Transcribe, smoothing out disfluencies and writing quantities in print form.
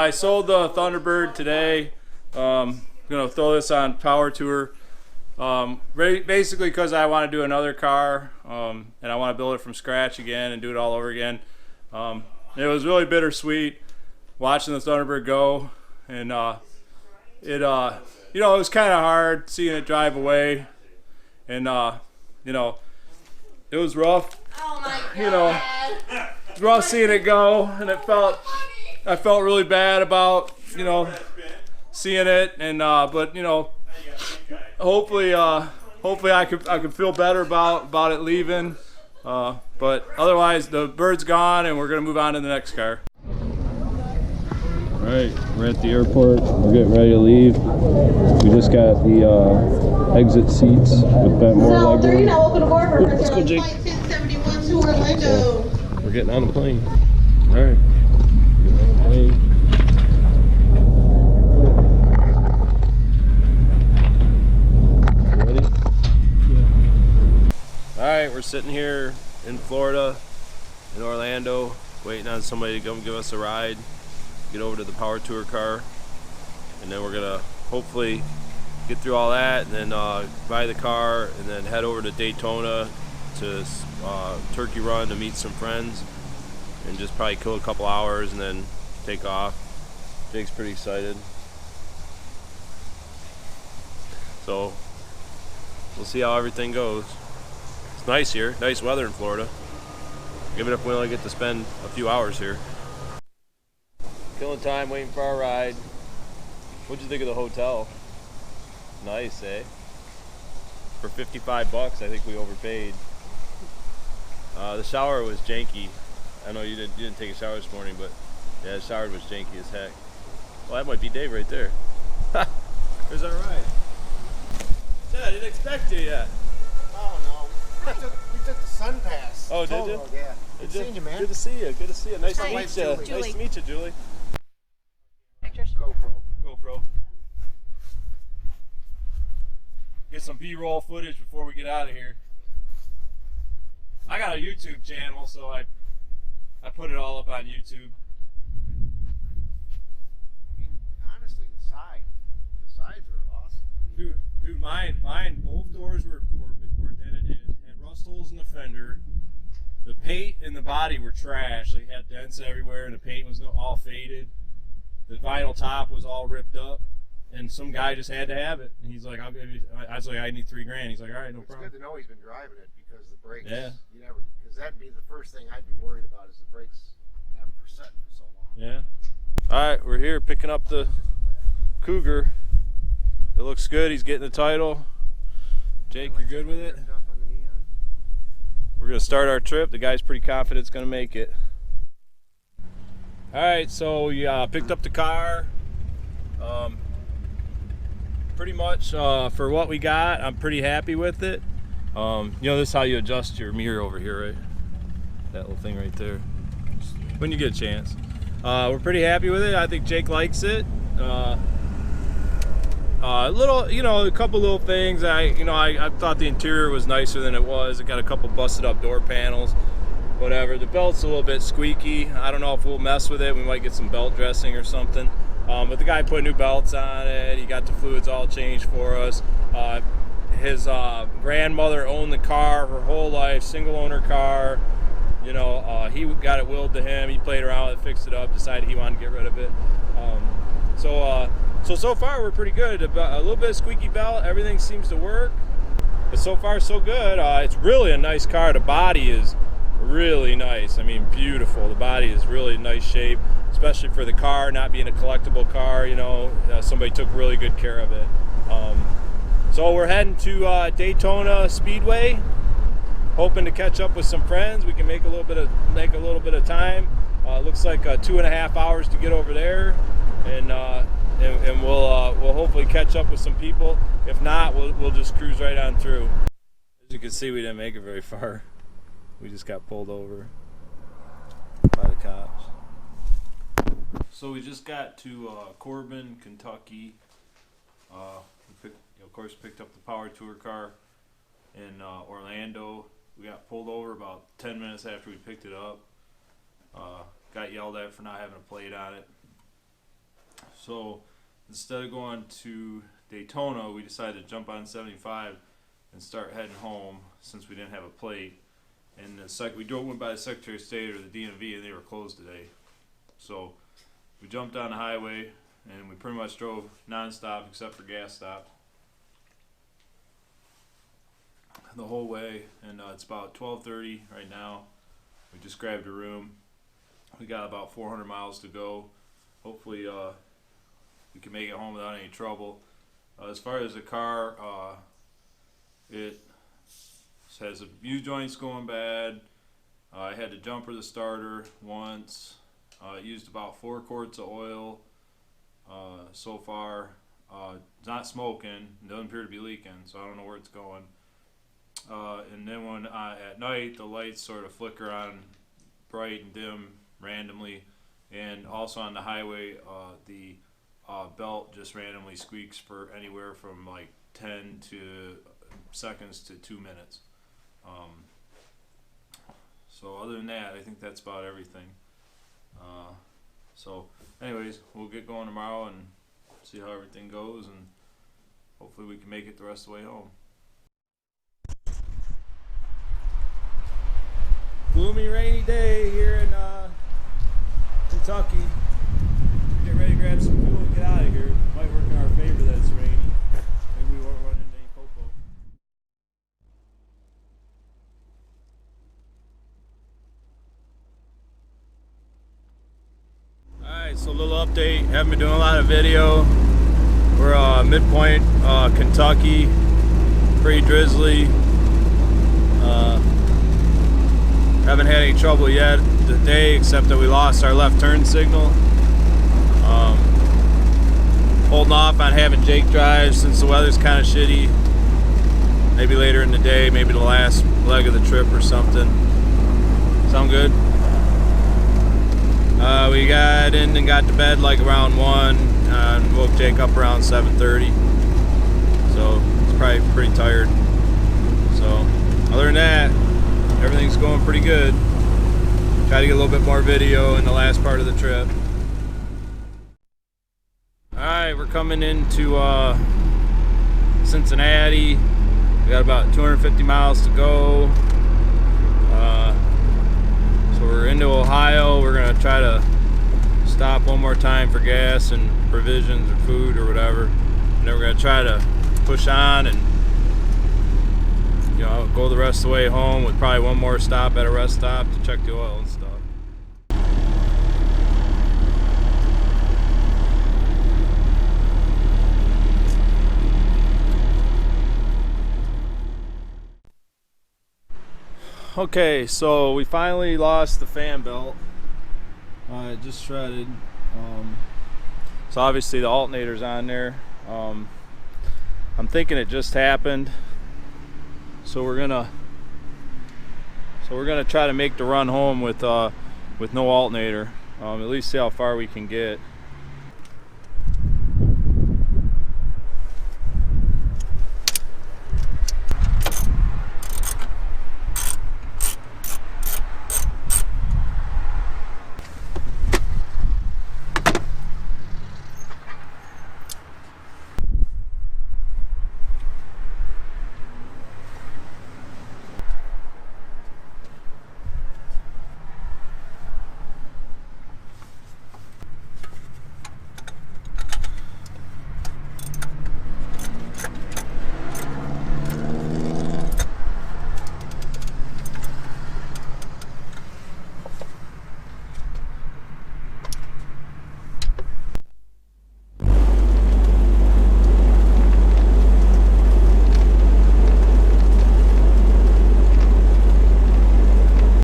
I sold the Thunderbird today. Gonna throw this on Power Tour. Basically because I want to do another car, and I want to build it from scratch again and do it all over again. It was really bittersweet watching the Thunderbird go, and it was kind of hard seeing it drive away, and it was rough. Oh my God. It was rough seeing it go, and I felt really bad about seeing it, and but hopefully I could feel better about it leaving. But otherwise, the bird's gone, and we're gonna move on to the next car. All right, we're at the airport. We're getting ready to leave. We just got the exit seats with that more So, legroom. now open the board for Let's go, Jake. Flight 1071 to Orlando. We're getting on the plane. All right. Getting on the plane. Ready? Yeah. All right, we're sitting here in Florida, in Orlando, waiting on somebody to come give us a ride, get over to the Power Tour car, and then we're gonna hopefully get through all that, and then buy the car, and then head over to Daytona to Turkey Run to meet some friends, and just probably kill a couple hours and then take off. Jake's pretty excited. So we'll see how everything goes. It's nice here, nice weather in Florida. Even if we only get to spend a few hours here. Killing time waiting for our ride. What'd you think of the hotel? Nice, eh? For 55 bucks, I think we overpaid. The shower was janky. I know you didn't take a shower this morning, but yeah, the shower was janky as heck. Well, that might be Dave right there. There's our ride. Yeah, I didn't expect you yet. Oh no, we took the sun pass. Oh, did you? Yeah. Good seeing you, man. Good to see you. Good to see you. Nice to Hi. meet you. Julie. Nice to meet you, Julie. Pictures. GoPro. Get some B-roll footage before we get out of here. I got a YouTube channel, so I put it all up on YouTube. I mean, honestly, the sides are awesome. Dude, mine, both doors were dented in. Had rust holes in the fender. The paint and the body were trash. They had dents everywhere, and the paint was all faded. The vinyl top was all ripped up, and some guy just had to have it. And he's like, "I'll give you." I was like, "I need $3,000." He's like, "All right, no problem." It's good to know he's been driving it because the brakes. Yeah. You never, because that'd be the first thing I'd be worried about is the brakes haven't for setting for so long. Yeah. All right, we're here picking up the Cougar. It looks good. He's getting the title. Jake, you're good with it? We're gonna start our trip. The guy's pretty confident it's gonna make it. All right, so we picked up the car. Pretty much for what we got, I'm pretty happy with it. This is how you adjust your mirror over here, right? That little thing right there. When you get a chance. We're pretty happy with it. I think Jake likes it. A couple little things. I thought the interior was nicer than it was. It got a couple busted up door panels, whatever. The belt's a little bit squeaky. I don't know if we'll mess with it. We might get some belt dressing or something. But the guy put new belts on it. He got the fluids all changed for us. His grandmother owned the car her whole life, single owner car. He got it willed to him. He played around with it, fixed it up, decided he wanted to get rid of it. So far we're pretty good. A little bit of squeaky belt, everything seems to work. But so far so good. It's really a nice car. The body is really nice. I mean, beautiful. The body is really nice shape, especially for the car not being a collectible car. Somebody took really good care of it. So we're heading to Daytona Speedway, hoping to catch up with some friends. We can make a little bit of time. It looks like 2.5 hours to get over there, and we'll hopefully catch up with some people. If not, we'll just cruise right on through. As you can see, we didn't make it very far. We just got pulled over by the cops. So we just got to Corbin, Kentucky. We picked up the Power Tour car in Orlando. We got pulled over about 10 minutes after we picked it up. Got yelled at for not having a plate on it. So instead of going to Daytona, we decided to jump on 75 and start heading home since we didn't have a plate. And we went by the Secretary of State or the DMV, and they were closed today. So we jumped on the highway and we pretty much drove non-stop except for gas stop the whole way. And it's about 12:30 right now. We just grabbed a room. We got about 400 miles to go. Hopefully we can make it home without any trouble. As far as the car, it has a U joints going bad. I had to jumper the starter once. Used about 4 quarts of oil so far. It's not smoking. It doesn't appear to be leaking, so I don't know where it's going. And then when at night the lights sort of flicker on bright and dim randomly, and also on the highway the belt just randomly squeaks for anywhere from like 10 seconds to 2 minutes. So other than that, I think that's about everything. So anyways, we'll get going tomorrow and see how everything goes, and hopefully we can make it the rest of the way home. Gloomy, rainy day here in Kentucky. Get ready to grab some fuel and get out of here. Might work in our favor that it's rainy. Maybe we won't run into any popo. Alright, so a little update. Haven't been doing a lot of video. We're midpoint Kentucky. Pretty drizzly. Haven't had any trouble yet today, except that we lost our left turn signal. Holding off on having Jake drive since the weather's kind of shitty. Maybe later in the day, maybe the last leg of the trip or something. Sound good? We got in and got to bed like around 1 and woke Jake up around 7:30. So it's probably pretty tired. So other than that, everything's going pretty good. Try to get a little bit more video in the last part of the trip. Alright, we're coming into Cincinnati. We got about 250 miles to go. So we're into Ohio. We're going to try to stop one more time for gas and provisions or food or whatever. And then we're going to try to push on and go the rest of the way home with probably one more stop at a rest stop to check the oil and stuff. Okay, so we finally lost the fan belt. It just shredded. So obviously the alternator's on there. I'm thinking it just happened. So we're gonna try to make the run home with no alternator. At least see how far we can get.